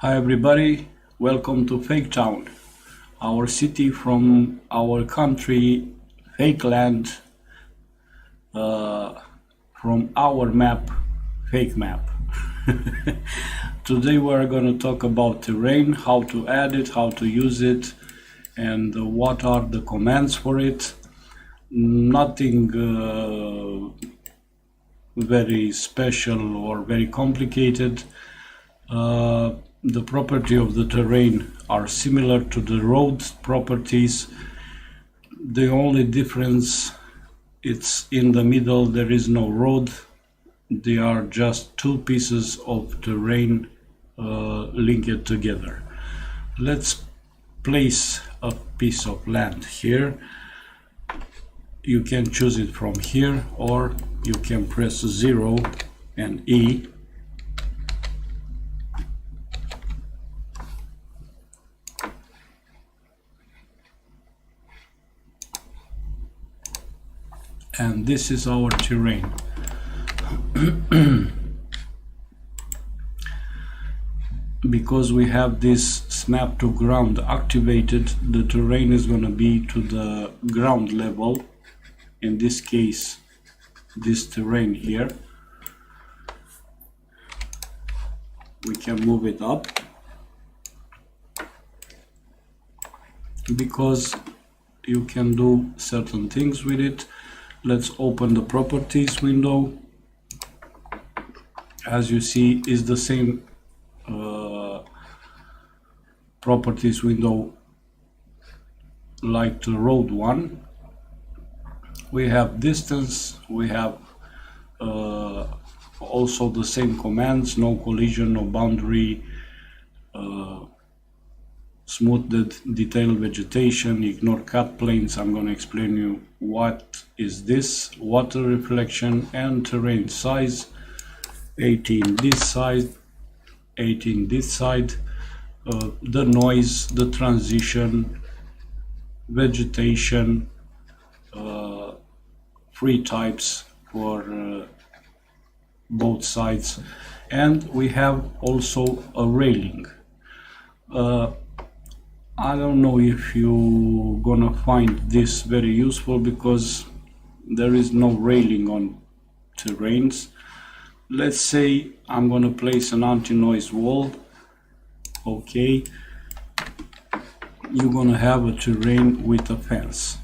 Hi everybody, welcome to Fake Town, our city from our country, fake land, from our map, fake map. Today we're going to talk about terrain, how to add it, how to use it, and what are the commands for it. Nothing very special or very complicated. The property of the terrain are similar to the road properties. The only difference, it's in the middle, there is no road. They are just two pieces of terrain linked together. Let's place a piece of land here. You can choose it from here, or you can press 0 and E. And this is our terrain. Because we have this snap to ground activated, the terrain is going to be to the ground level. In this case, this terrain here, we can move it up because you can do certain things with it. Let's open the properties window. As you see, is the same properties window like the road one. We have distance, we have also the same commands: no collision, no boundary, smoothed detailed vegetation, ignore cut planes. I'm going to explain you what is this, water reflection, and terrain size. 18 this side, 18 this side, the noise, the transition, vegetation, free types for both sides, and we have also a railing. I don't know if you're gonna find this very useful because there is no railing on terrains. Let's say I'm gonna place an anti-noise wall. Okay, you're gonna have a terrain with a fence.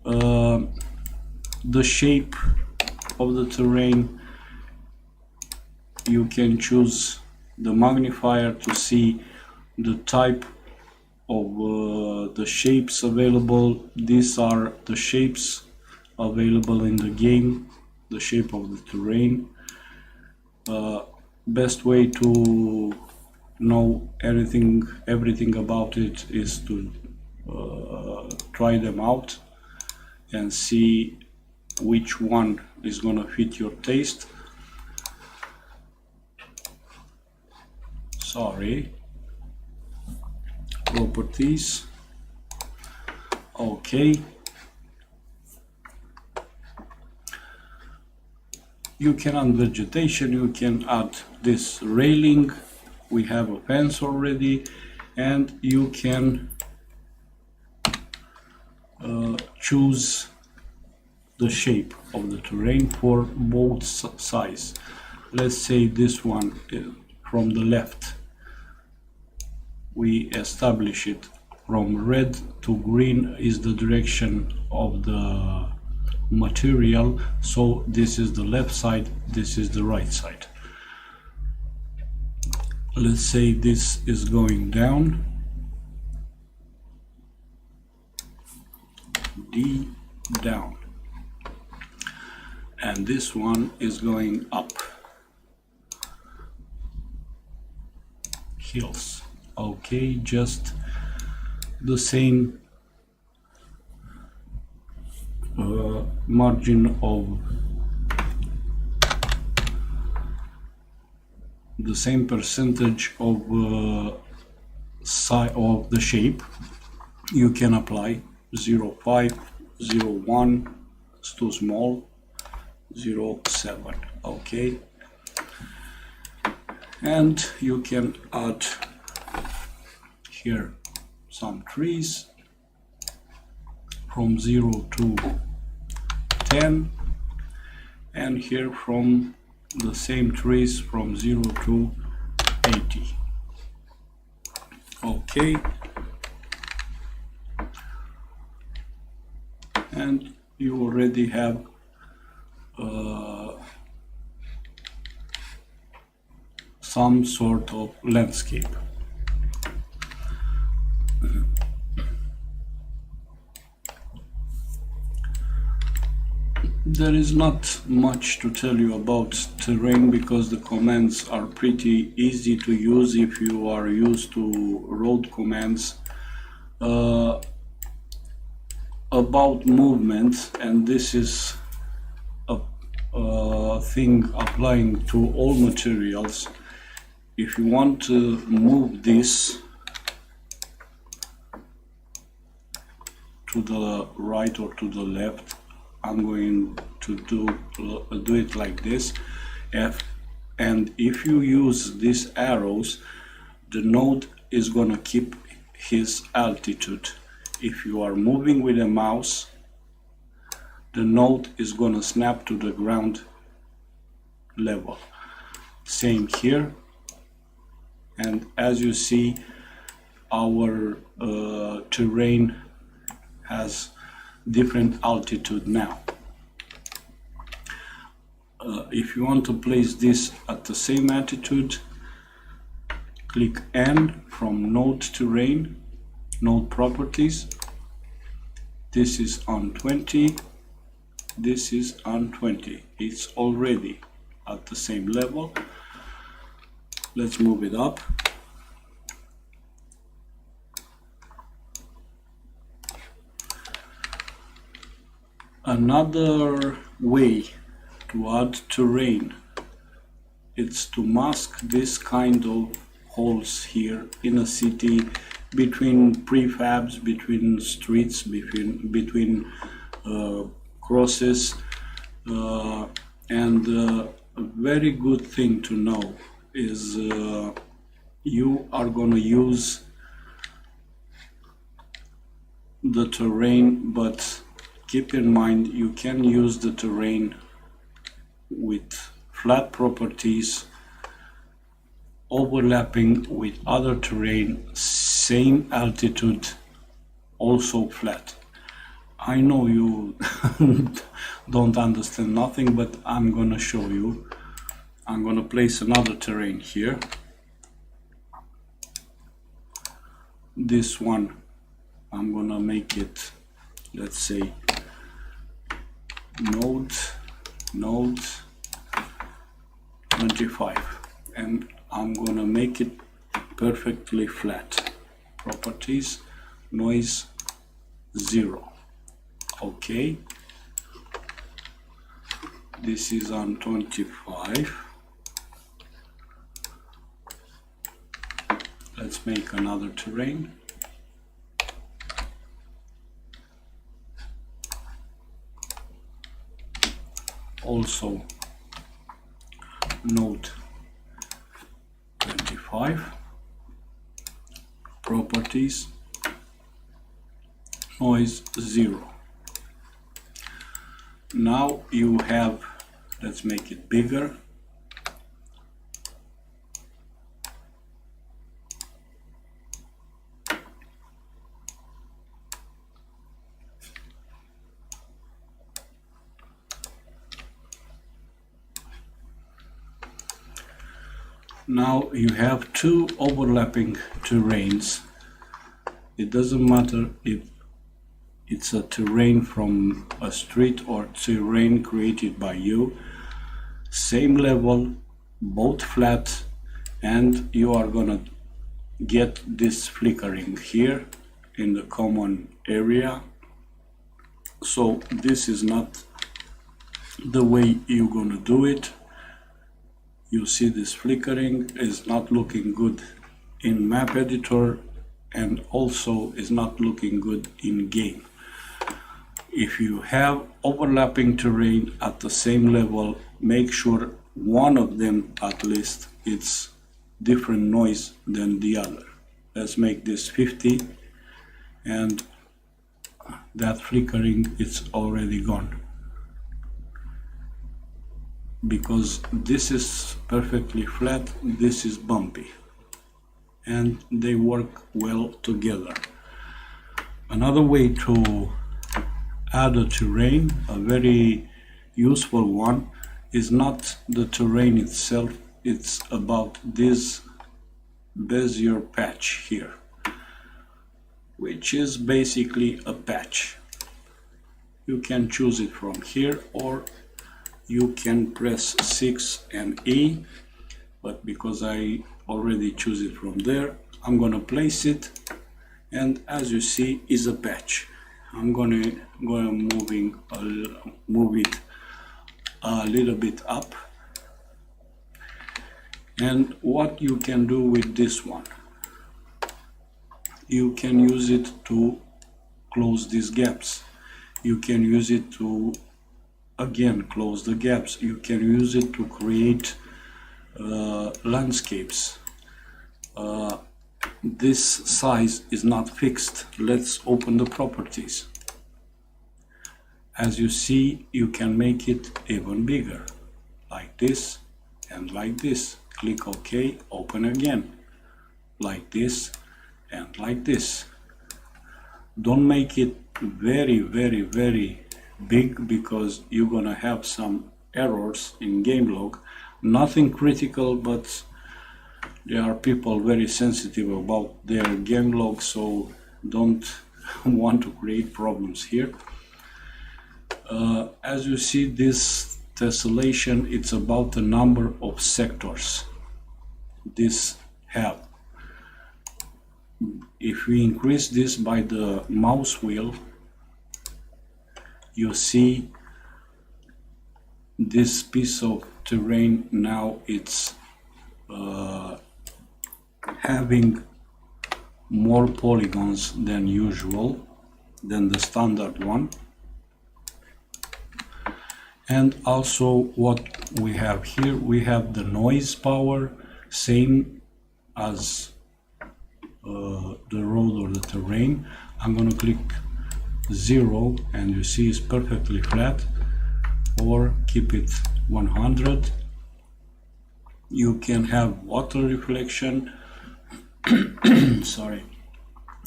The shape of the terrain, you can choose the magnifier to see the type of the shapes available. These are the shapes available in the game, the shape of the terrain. Best way to know everything about it is to try them out and see which one is gonna fit your taste. Sorry. Properties. Okay. You can add vegetation, you can add this railing. We have a fence already, and you can choose the shape of the terrain for both sides. Let's say this one from the left. We establish it from red to green is the direction of the material, so this is the left side, this is the right side. Let's say this is going down, D down, and this one is going up, hills. Okay, just the same margin of the same percentage of size of the shape you can apply. 0.5, 0.1, it's too small, 0.7. Okay, And you can add here some trees from 0 to 10, and here from the same trees from 0 to 80. Okay, and you already have some sort of landscape. There is not much to tell you about terrain because the commands are pretty easy to use if you are used to road commands. About movement, and this is a thing applying to all materials. If you want to move this to the right or to the left, I'm going to do it like this, and if you use these arrows, the node is gonna keep his altitude. If you are moving with a mouse, the node is gonna snap to the ground level. Same here, and as you see, our terrain has different altitude now. If you want to place this at the same altitude, click N from Node Terrain, Node Properties. This is on 20, this is on 20. It's already at the same level. Let's move it up. Another way to add terrain, it's to mask this kind of holes here in a city, between prefabs, between streets, between crosses, and a very good thing to know is you are going to use the terrain, but keep in mind you can use the terrain with flat properties overlapping with other terrain, same altitude, also flat. I know you don't understand nothing, but I'm gonna show you. I'm gonna place another terrain here. This one, I'm gonna make it, let's say, node 25, and I'm gonna make it perfectly flat. Properties, noise 0. Okay, this is on 25. Let's make another terrain. Also node 25, properties, noise 0. Now you have, let's make it bigger. Now you have two overlapping terrains. It doesn't matter if it's a terrain from a street or terrain created by you. Same level, both flat, and you are gonna get this flickering here in the common area. So this is not the way you're gonna do it. You see this flickering is not looking good in Map Editor, and also is not looking good in game. If you have overlapping terrain at the same level, make sure one of them at least is different noise than the other. Let's make this 50, and that flickering, it's already gone, because this is perfectly flat, this is bumpy, and they work well together. Another way to add a terrain, a very useful one, is not the terrain itself, it's about this Bezier patch here, which is basically a patch. You can choose it from here, or you can press 6 and E, but because I already choose it from there, I'm gonna place it, and as you see, is a patch. I'm gonna move it a little bit up. And what you can do with this one, you can use it to close these gaps. You can use it to again close the gaps. You can use it to create landscapes. This size is not fixed. Let's open the properties. As you see, you can make it even bigger, like this and like this. Click OK, open again, like this and like this. Don't make it very big, because you're gonna have some errors in game log. Nothing critical, but there are people very sensitive about their game log, so don't want to create problems here. As you see, this tessellation, it's about the number of sectors this have. If we increase this by the mouse wheel, you see this piece of terrain now it's having more polygons than usual, than the standard one. And also what we have here, we have the noise power, same as the road or the terrain. I'm going to click 0, and you see it's perfectly flat, or keep it 100. You can have water reflection, sorry,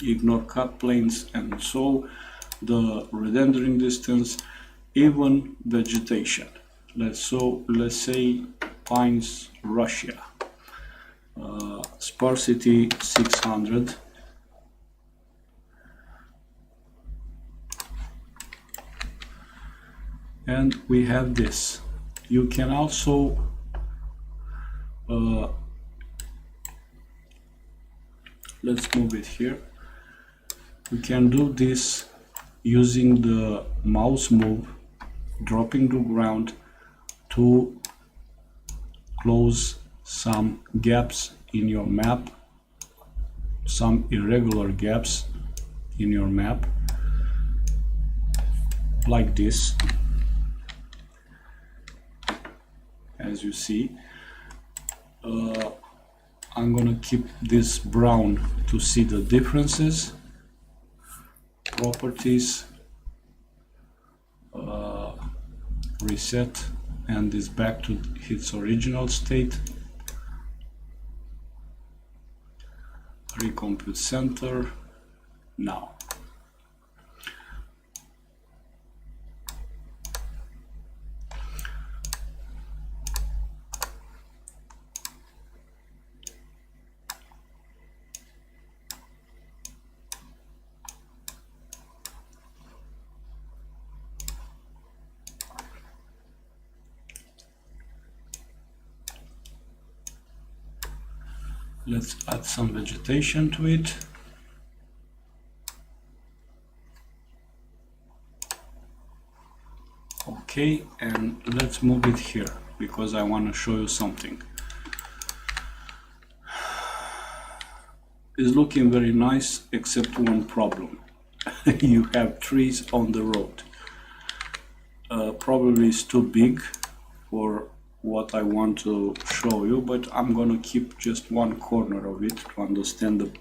ignore cut planes, and so the rendering distance, even vegetation. Let's say pines, Russia, sparsity 600. And we have this. You can also let's move it here. We can do this using the mouse move, dropping to ground, to close some gaps in your map, some irregular gaps in your map, like this. As you see, I'm gonna keep this brown to see the differences. Properties, reset, and is back to its original state. Recompute center now. Let's add some vegetation to it. Okay, and let's move it here because I want to show you something. It's looking very nice, except one problem. You have trees on the road. Probably it's too big for what I want to show you, but I'm gonna keep just one corner of it to understand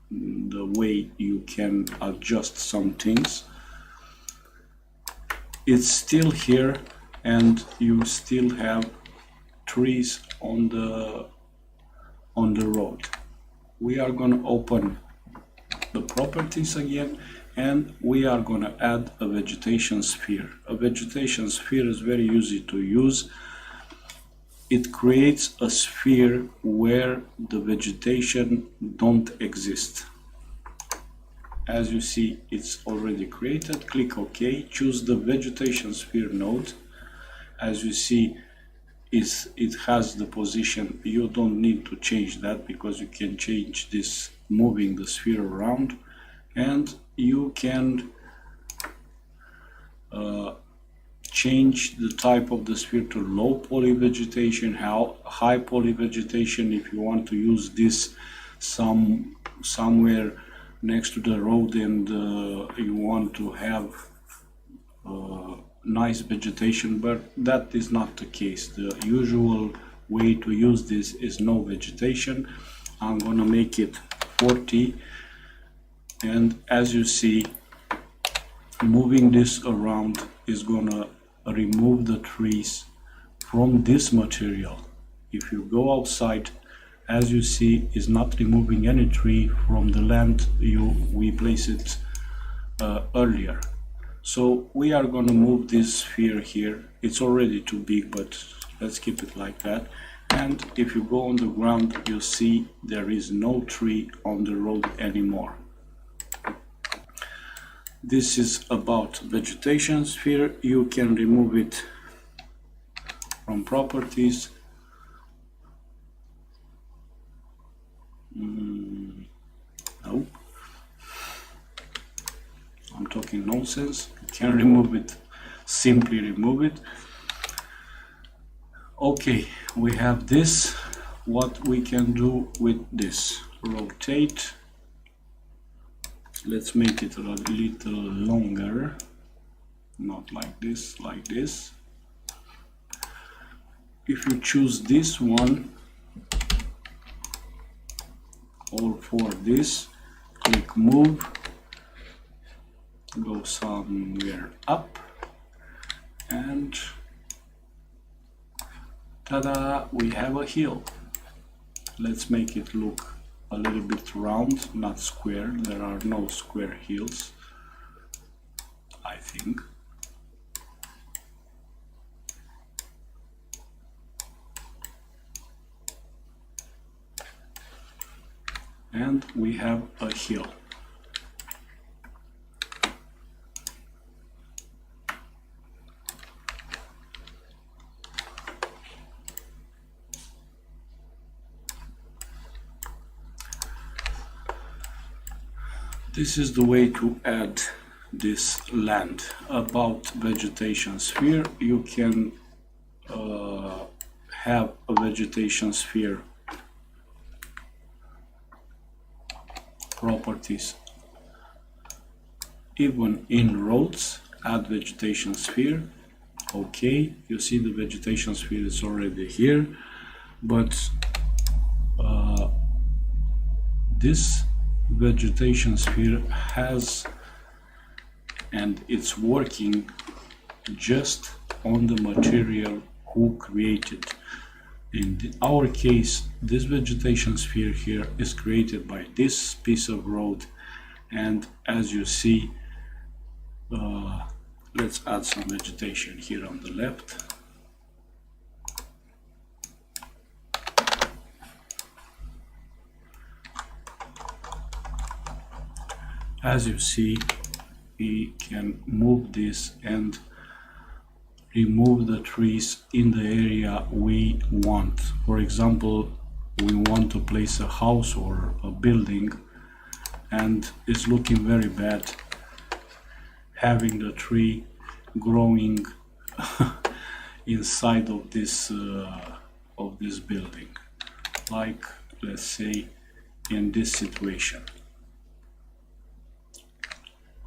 the way you can adjust some things. It's still here, and you still have trees on the road. We are gonna open the properties again, and we are gonna add a vegetation sphere. A vegetation sphere is very easy to use. It creates a sphere where the vegetation don't exist. As you see, it's already created. Click OK, choose the vegetation sphere node. As you see, it has the position. You don't need to change that because you can change this moving the sphere around, and you can change the type of the sphere to low poly vegetation, high poly vegetation. If you want to use this somewhere next to the road and you want to have nice vegetation, but that is not the case. The usual way to use this is no vegetation. I'm gonna make it 40, and as you see, moving this around is gonna remove the trees from this material. If you go outside, as you see, is not removing any tree from the land we placed it earlier. So we are going to move this sphere here. It's already too big, but let's keep it like that. And if you go on the ground, you see there is no tree on the road anymore. This is about vegetation sphere. You can remove it from properties. No, I'm talking nonsense. You can remove it, simply remove it. Okay, we have this. What we can do with this? Rotate. Let's make it a little longer, not like this, like this. If you choose this one, or for this, click move, go somewhere up, and ta-da, we have a hill. Let's make it look a little bit round, not square. There are no square hills, I think. And we have a hill. This is the way to add this land. About vegetation sphere, you can have a vegetation sphere properties even in roads. Add vegetation sphere. Okay, you see the vegetation sphere is already here, but this vegetation sphere has, and it's working just on the material who created. In our case, this vegetation sphere here is created by this piece of road, and as you see, let's add some vegetation here on the left. As you see, we can move this and remove the trees in the area we want. For example, we want to place a house or a building, and it's looking very bad having the tree growing inside of this building, like let's say in this situation.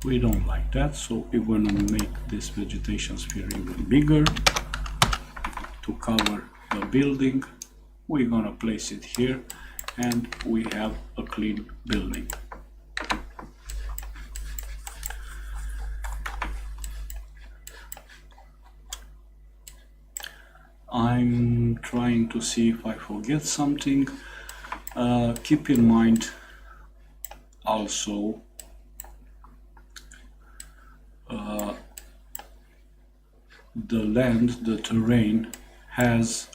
We don't like that, so we're going to make this vegetation sphere even bigger. To to cover the building. We're gonna place it here, and we have a clean building. I'm trying to see if I forget something. Keep in mind also the land, the terrain has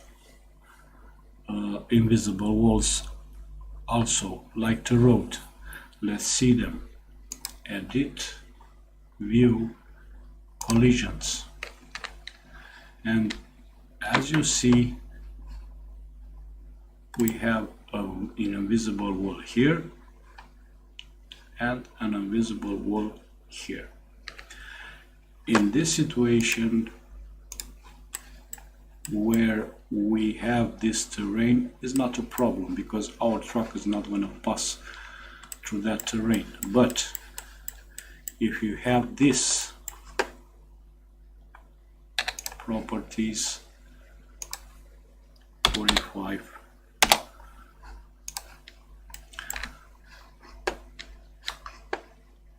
invisible walls also, like the road. Let's see them. Edit, view, collisions. And as you see, we have an invisible wall here and an invisible wall here. In this situation, where we have this terrain is not a problem, because our truck is not going to pass through that terrain. But if you have this properties 45,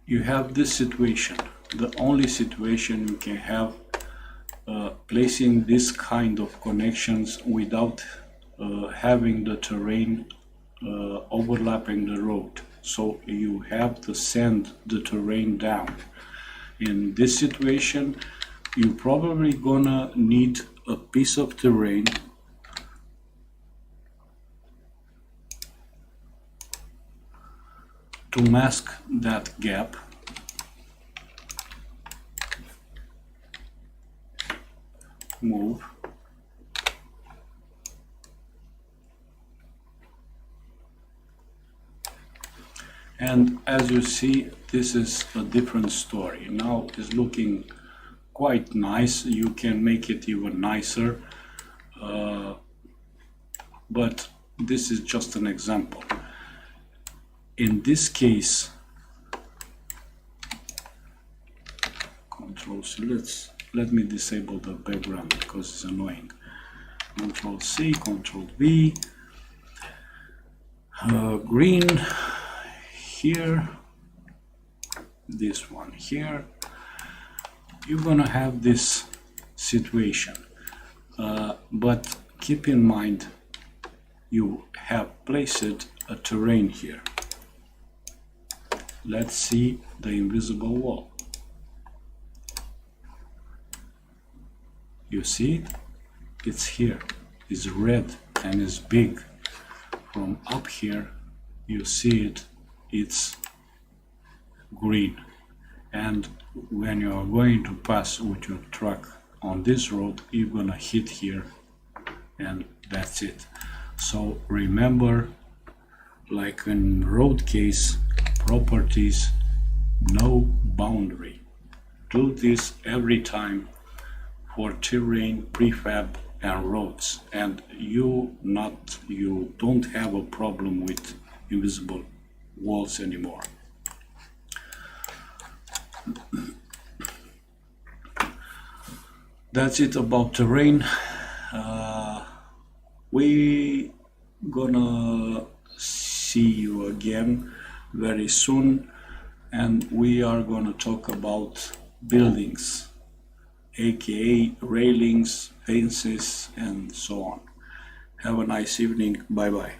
you have this situation. The only situation you can have placing this kind of connections without having the terrain overlapping the road. So you have to send the terrain down. In this situation, you're probably gonna need a piece of terrain to mask that gap. Move. And as you see, this is a different story. Now it's looking quite nice. You can make it even nicer, but this is just an example. In this case, Control C, let me disable the background because it's annoying. Control C, Control V, green here, this one here. You're gonna have this situation, but keep in mind you have placed a terrain here. Let's see the invisible wall. You see it? It's here. It's red and it's big. From up here, you see it. It's green. And when you are going to pass with your truck on this road, you're gonna hit here, and that's it. So remember, like in road case, properties, no boundary. Do this every time for terrain, prefab, and roads, and you don't have a problem with invisible walls anymore. That's it about terrain. We gonna see you again very soon, and we are gonna talk about buildings, aka railings, fences, and so on. Have a nice evening. Bye bye.